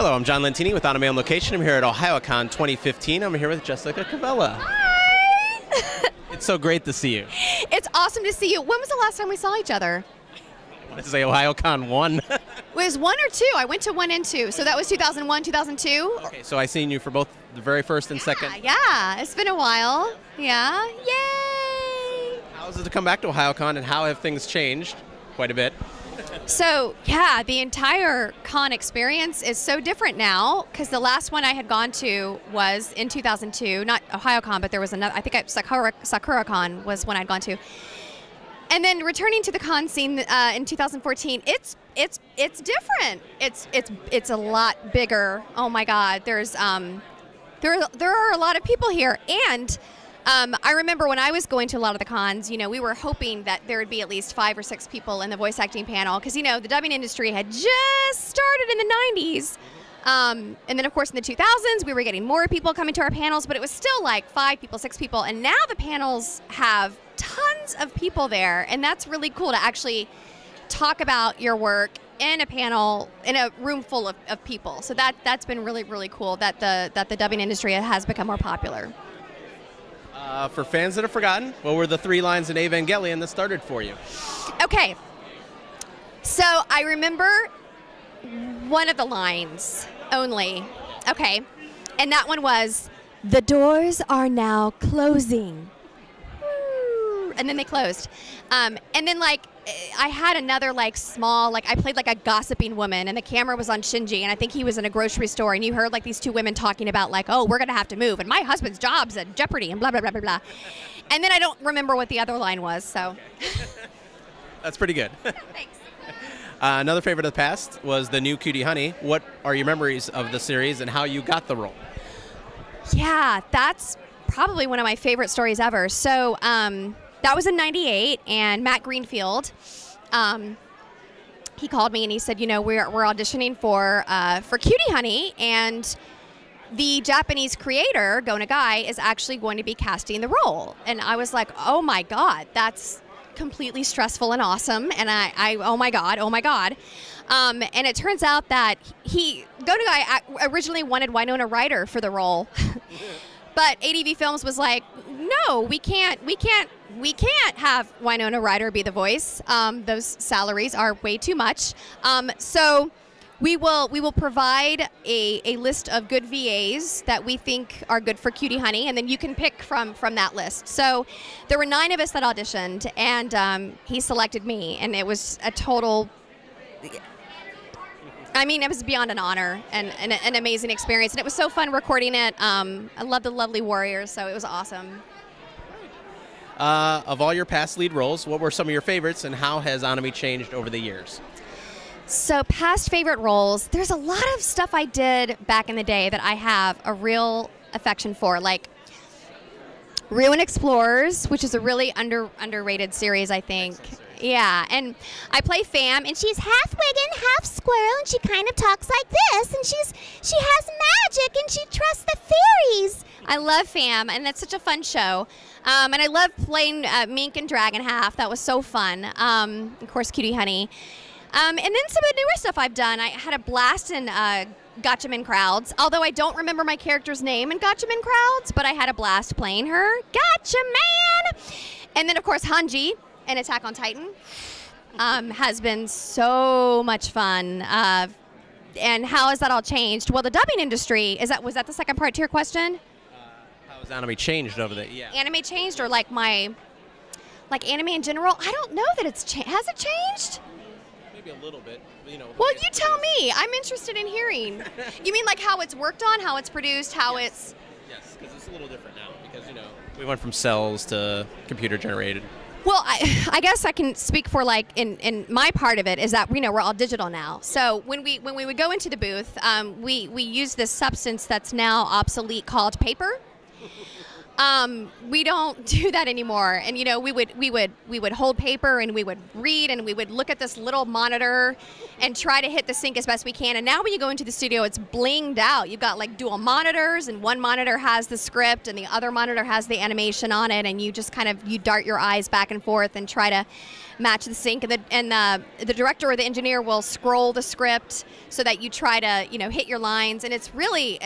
Hello, I'm John Lentini with Anime on Location. I'm here at Ohayocon 2015. I'm here with Jessica Calvello. Hi! It's so great to see you. It's awesome to see you. When was the last time we saw each other? I want to say Ohayocon 1. It was 1 or 2. I went to 1 and 2. So that was 2001, 2002. Okay, so I've seen you for both the very first and second. Yeah, it's been a while. Yeah, yay! How is it to come back to Ohayocon, and how have things changed? Quite a bit. So, yeah, the entire con experience is so different now, because the last one I had gone to was in 2002, not Ohayocon, but there was another, I think SakuraCon was one I'd gone to. And then returning to the con scene in 2014, it's different. It's a lot bigger. Oh my God, there are a lot of people here, and I remember when I was going to a lot of the cons, you know, we were hoping that there would be at least 5 or 6 people in the voice acting panel, because, you know, the dubbing industry had just started in the 90s. And then, of course, in the 2000s, we were getting more people coming to our panels, but it was still like 5 people, 6 people. And now the panels have tons of people there, and that's really cool to actually talk about your work in a panel in a room full of people. So that's been really, really cool that the dubbing industry has become more popular. For fans that have forgotten, what were the 3 lines in Evangelion that started for you? Okay, so I remember one of the lines only. Okay, and that one was, "The doors are now closing." And then they closed. And then, like, I had another, like, small, like, I played, like, a gossiping woman, and the camera was on Shinji, and I think he was in a grocery store, and you heard, like, these 2 women talking about, like, oh, we're going to have to move, and my husband's job's at jeopardy, and blah, blah, blah, blah, blah. And then I don't remember what the other line was, so. That's pretty good. Thanks. Another favorite of the past was the new Cutie Honey. What are your memories of the series and how you got the role? Yeah, that's probably one of my favorite stories ever. So, that was in '98, and Matt Greenfield, he called me and he said, you know, we're auditioning for Cutie Honey, and the Japanese creator, Go Nagai, is actually going to be casting the role. And I was like, oh my God, that's completely stressful and awesome. And I oh my God. And it turns out that Go Nagai originally wanted Winona Ryder for the role. But ADV Films was like, no, we can't have Winona Ryder be the voice. Those salaries are way too much. So we will provide a list of good VAs that we think are good for Cutie Honey, and then you can pick from that list. So there were 9 of us that auditioned, and he selected me, and it was a total. I mean, it was beyond an honor and an amazing experience, and it was so fun recording it. I love the lovely warriors, so it was awesome. Of all your past lead roles, what were some of your favorites, and how has anime changed over the years? So past favorite roles, there's a lot of stuff I did back in the day that I have a real affection for, like Ruin Explorers, which is a really underrated series, I think. Yeah, and I play Fam, and she's half Wiggin, half Squirrel, and she kind of talks like this, and she has magic, and she trusts the fairies. I love Fam, and that's such a fun show. And I love playing Mink and Dragon Half. That was so fun. Of course, Cutie Honey. And then some of the newer stuff I've done. I had a blast in Gatchaman Crowds, although I don't remember my character's name in Gatchaman Crowds, but I had a blast playing her. Gatchaman! And then, of course, Hanji in Attack on Titan has been so much fun. And how has that all changed? Well, the dubbing industry, was that the second part to your question? How has anime changed over the Anime changed, or like anime in general? I don't know that it's changed. Has it changed? Maybe a little bit, you know. Well, you tell me. I'm interested in hearing. You mean like how it's worked on, how it's produced, how it's... Yes, because it's a little different now, because, you know, we went from cells to computer generated. Well, I guess I can speak for, like, in my part of it is that, you know, we're all digital now. So when we would go into the booth, we use this substance that's now obsolete called paper. We don't do that anymore. And we would hold paper and we would read and we would look at this little monitor and try to hit the sync as best we can. And now when you go into the studio, it's blinged out. You've got like dual monitors, and one monitor has the script and the other monitor has the animation on it, and you just kind of you dart your eyes back and forth and try to match the sync. And the director or the engineer will scroll the script so that you try to hit your lines. And it's really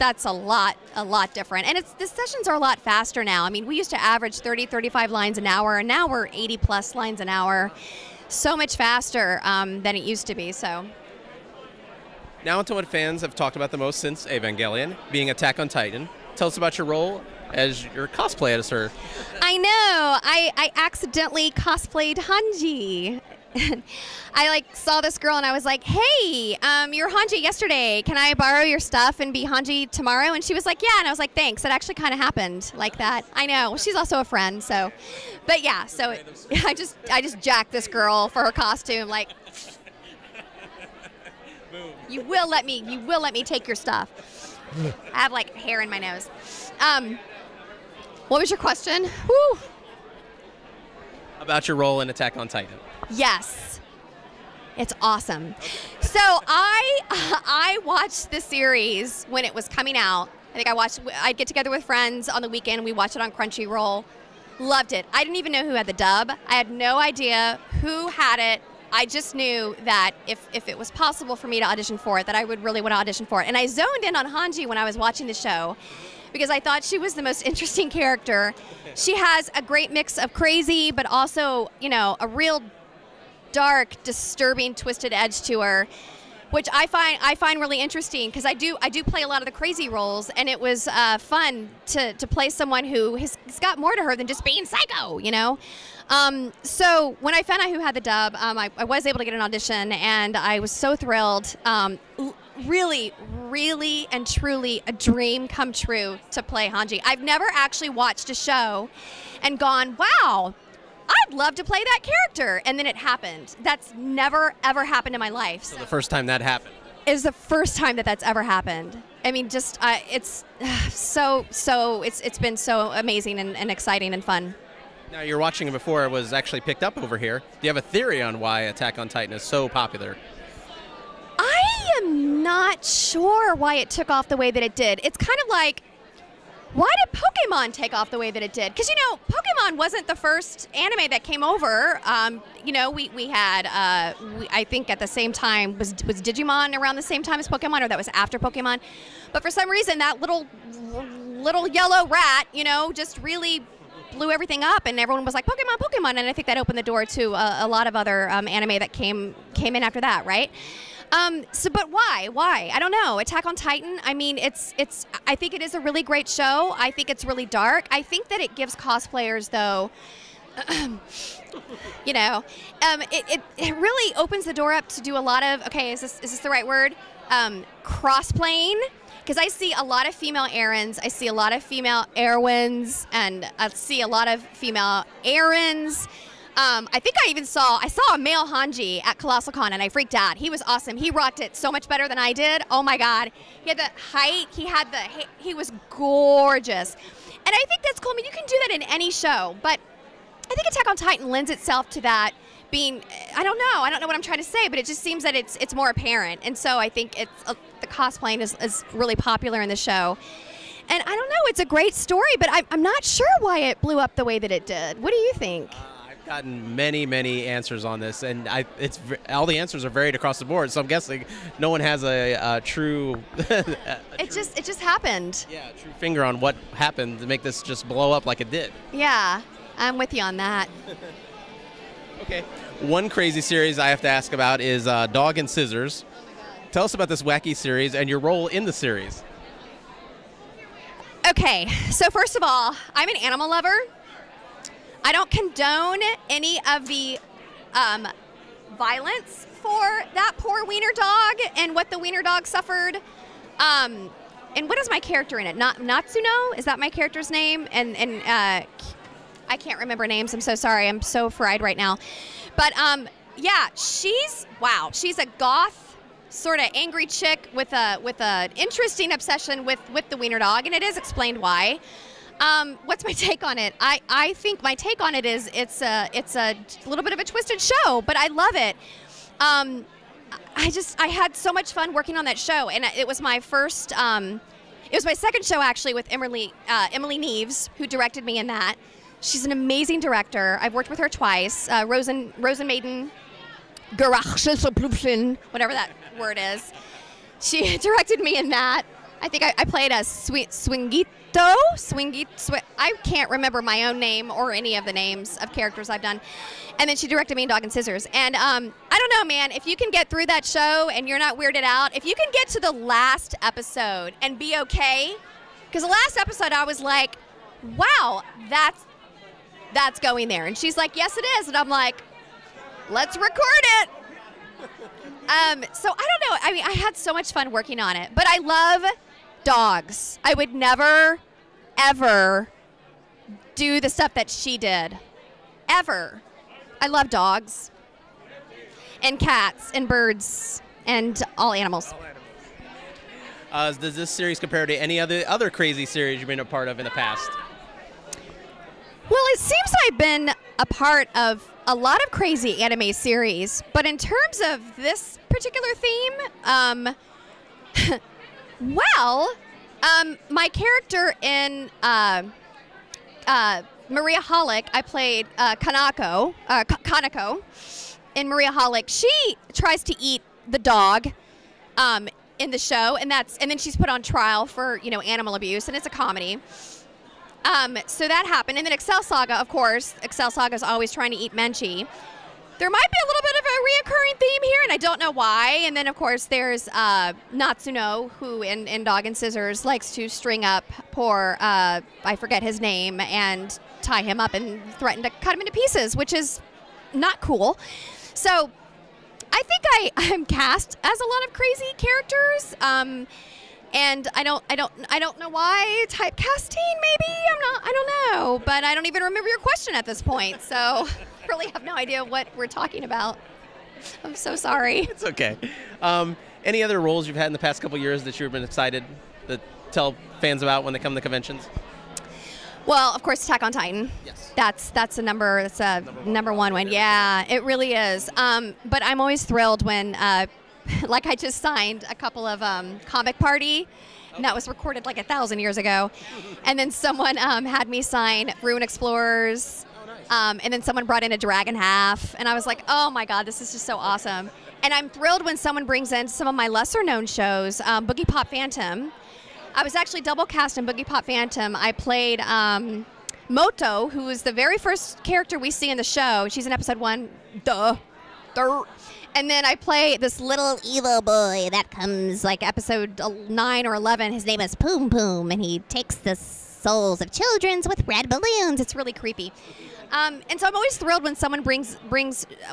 that's a lot different. And the sessions are a lot faster now. I mean, we used to average 30, 35 lines an hour, and now we're 80 plus lines an hour. So much faster than it used to be. So now into what fans have talked about the most since Evangelion, being Attack on Titan. Tell us about your role as your cosplay editor. I know. I accidentally cosplayed Hanji. I saw this girl and I was like, hey, you're Hanji yesterday. Can I borrow your stuff and be Hanji tomorrow? And she was like, yeah. And I was like, thanks. It actually kind of happened like that. I know. She's also a friend. So, but yeah. So I just jacked this girl for her costume. Like, you will let me take your stuff. I have like hair in my nose. What was your question? Woo. About your role in Attack on Titan. Yes. It's awesome. So I watched the series when it was coming out. I think I'd get together with friends on the weekend. We watched it on Crunchyroll. Loved it. I didn't even know who had the dub. I had no idea who had it. I just knew that if it was possible for me to audition for it, that I would really want to audition for it. And I zoned in on Hanji when I was watching the show because I thought she was the most interesting character. She has a great mix of crazy, but also, a real dark, disturbing, twisted edge to her, which I find really interesting because I do play a lot of the crazy roles, and it was fun to play someone who has got more to her than just being psycho, So when I found out who had the dub, I was able to get an audition, and I was so thrilled. Really, really and truly a dream come true to play Hanji. I've never actually watched a show and gone, wow, I'd love to play that character. And then it happened. That's never, ever happened in my life. So the first time that happened? Is the first time that's ever happened. I mean, just it's it's been so amazing and exciting and fun. Now, you're watching it before it was actually picked up over here. Do you have a theory on why Attack on Titan is so popular? I am not sure why it took off the way that it did. It's kind of like, why did Pokemon take off the way that it did? Because, Pokemon wasn't the first anime that came over. We had, I think at the same time, was Digimon around the same time as Pokemon, or that was after Pokemon? But for some reason, that little yellow rat, just really blew everything up, and everyone was like, Pokemon, Pokemon, and I think that opened the door to a lot of other anime that came in after that, right? But why? I don't know. Attack on Titan, I mean, I think it is a really great show. I think it's really dark. I think that it gives cosplayers, though, it really opens the door up to do a lot of, okay, is this the right word? Cross-playing. Because I see a lot of female Erins, I see a lot of female Erwins, and I see a lot of female Erins. I think I saw a male Hanji at Ohayocon, and I freaked out. He was awesome. He rocked it so much better than I did. Oh my God. He had the height, he was gorgeous. And I think that's cool. I mean, you can do that in any show, but I think Attack on Titan lends itself to that being, I don't know what I'm trying to say, but it just seems that it's more apparent. And so I think the cosplaying is really popular in the show. And I don't know, it's a great story, but I'm not sure why it blew up the way that it did. What do you think? I've gotten many answers on this, and all the answers are varied across the board. So I'm guessing no one has a true. It just happened. Yeah, a true finger on what happened to make this just blow up like it did. Yeah, I'm with you on that. Okay, one crazy series I have to ask about is Dog and Scissors. Oh my God. Tell us about this wacky series and your role in the series. Okay, so first of all, I'm an animal lover. I don't condone any of the violence for that poor wiener dog and what the wiener dog suffered. And what is my character in it? Natsuno? Is that my character's name? And I can't remember names. I'm so sorry. I'm so fried right now. But yeah, she's a goth sort of angry chick with a interesting obsession with the wiener dog, and it is explained why. What's my take on it? I think my take on it is it's a little bit of a twisted show, but I love it. I had so much fun working on that show, and it was my first. It was my second show actually with Emily Neves, who directed me in that. She's an amazing director. I've worked with her twice. Rosen Maiden, whatever that word is. She directed me in that. I think I played a swingito. I can't remember my own name or any of the names of characters I've done. And then she directed me in Dog and Scissors. And I don't know, man, if you can get through that show and you're not weirded out, if you can get to the last episode and be okay, because the last episode I was like, wow, that's going there. And she's like, yes, it is. And I'm like, let's record it. So I don't know. I mean, I had so much fun working on it. But I love dogs. I would never, ever do the stuff that she did. Ever. I love dogs. And cats and birds and all animals. Does this series compare to any other crazy series you've been a part of in the past? Well, it seems I've been a part of a lot of crazy anime series, but in terms of this particular theme, my character in Maria Holic, I played Kanako in Maria Holic. She tries to eat the dog in the show, and then she's put on trial for animal abuse, and it's a comedy. So that happened. And then Excel Saga, of course. Excel Saga is always trying to eat Menchie. There might be a little bit of a reoccurring theme here, and I don't know why. And then, of course, there's Natsuno, who in Dog and Scissors likes to string up poor, I forget his name, and tie him up and threaten to cut him into pieces, which is not cool. So I think I'm cast as a lot of crazy characters. And I don't know why. Typecasting, maybe? I don't know. But I don't even remember your question at this point. So I really have no idea what we're talking about. I'm so sorry. It's okay. Any other roles you've had in the past couple years that you've been excited to tell fans about when they come to conventions? Well, of course, Attack on Titan. Yes. That's a number one win. Yeah, it really is. But I'm always thrilled when like I just signed a couple of Comic Party, and that was recorded like 1,000 years ago. And then someone had me sign Ruin Explorers, and then someone brought in a Dragon Half, and I was like, oh my God, this is just so awesome. And I'm thrilled when someone brings in some of my lesser-known shows, Boogie Pop Phantom. I was actually double cast in Boogie Pop Phantom. I played Moto, who is the very first character we see in the show. She's in episode 1. And then I play this little evil boy that comes like episode 9 or 11. His name is Poom Poom, and he takes the souls of children with red balloons. It's really creepy. And so I'm always thrilled when someone brings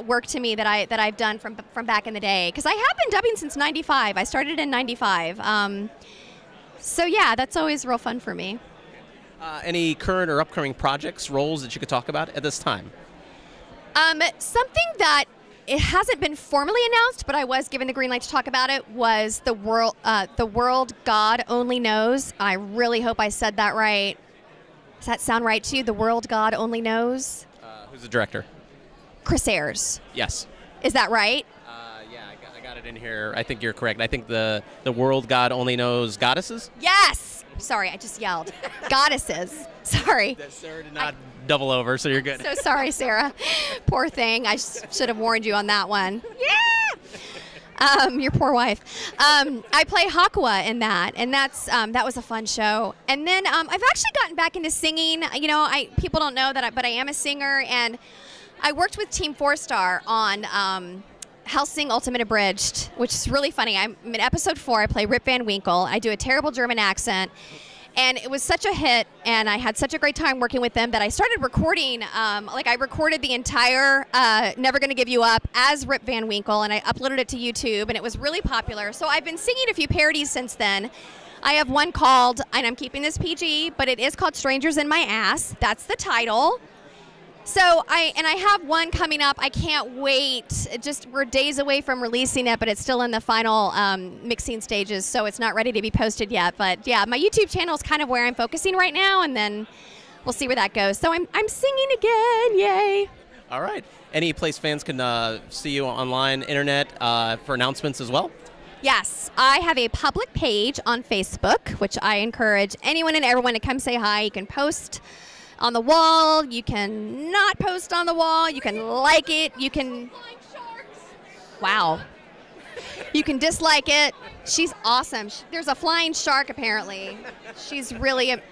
work to me that I've done from back in the day, because I have been dubbing since '95. I started in '95. So yeah, that's always real fun for me. Any current or upcoming projects, roles that you could talk about at this time? Something that it hasn't been formally announced, but I was given the green light to talk about it, was the world God Only Knows. I really hope I said that right. Does that sound right to you? The World God Only Knows? Who's the director? Chris Ayres. Yes. Is that right? Yeah, I got it in here. I think you're correct. I think the world God only knows goddesses? Yes! Sorry, I just yelled. Goddesses. Sorry. Sarah did not double over, so you're good. So sorry, Sarah. Poor thing. I should have warned you on that one. Yeah! Your poor wife. I play Hakua in that, and that was a fun show. And then I've actually gotten back into singing. People don't know that, but I am a singer, and I worked with Team 4-Star on Hellsing Ultimate Abridged, which is really funny. I'm in episode 4. I play Rip Van Winkle. I do a terrible German accent. And it was such a hit, and I had such a great time working with them that I started recording, I recorded the entire Never Gonna Give You Up as Rip Van Winkle, and I uploaded it to YouTube, and it was really popular. So I've been singing a few parodies since then. I have one called, and I'm keeping this PG, but it is called Strangers in My Ass. That's the title. So I have one coming up. I can't wait. We're days away from releasing it, but it's still in the final mixing stages, so it's not ready to be posted yet. But yeah, my YouTube channel is kind of where I'm focusing right now, and then we'll see where that goes. So I'm singing again, yay! All right. Any place fans can see you online, internet, for announcements as well? Yes, I have a public page on Facebook, which I encourage anyone and everyone to come say hi. You can post on the wall. You can not post on the wall. You can like it. You can... Wow. You can dislike it. She's awesome. There's a flying shark, apparently. She's really... That's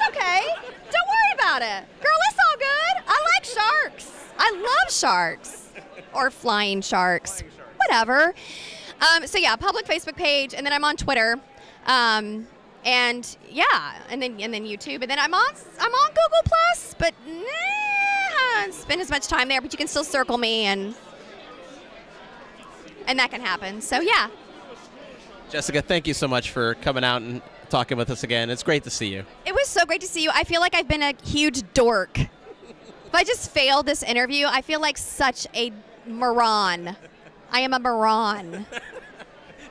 okay. Don't worry about it. Girl, it's all good. I like sharks. I love sharks. Or flying sharks. Whatever. So yeah, public Facebook page, and then I'm on Twitter. And yeah, and then YouTube, and then I'm on Google Plus, but I don't spend as much time there, but you can still circle me, and that can happen. So yeah. Jessica, thank you so much for coming out and talking with us again. It's great to see you. It was so great to see you. I feel like I've been a huge dork. If I just failed this interview, I feel like such a moron. I am a moron.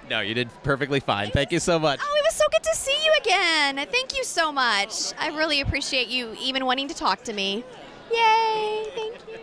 No, you did perfectly fine. Thank you so much. Oh, it was so good to see you again. Thank you so much. I really appreciate you even wanting to talk to me. Yay, thank you.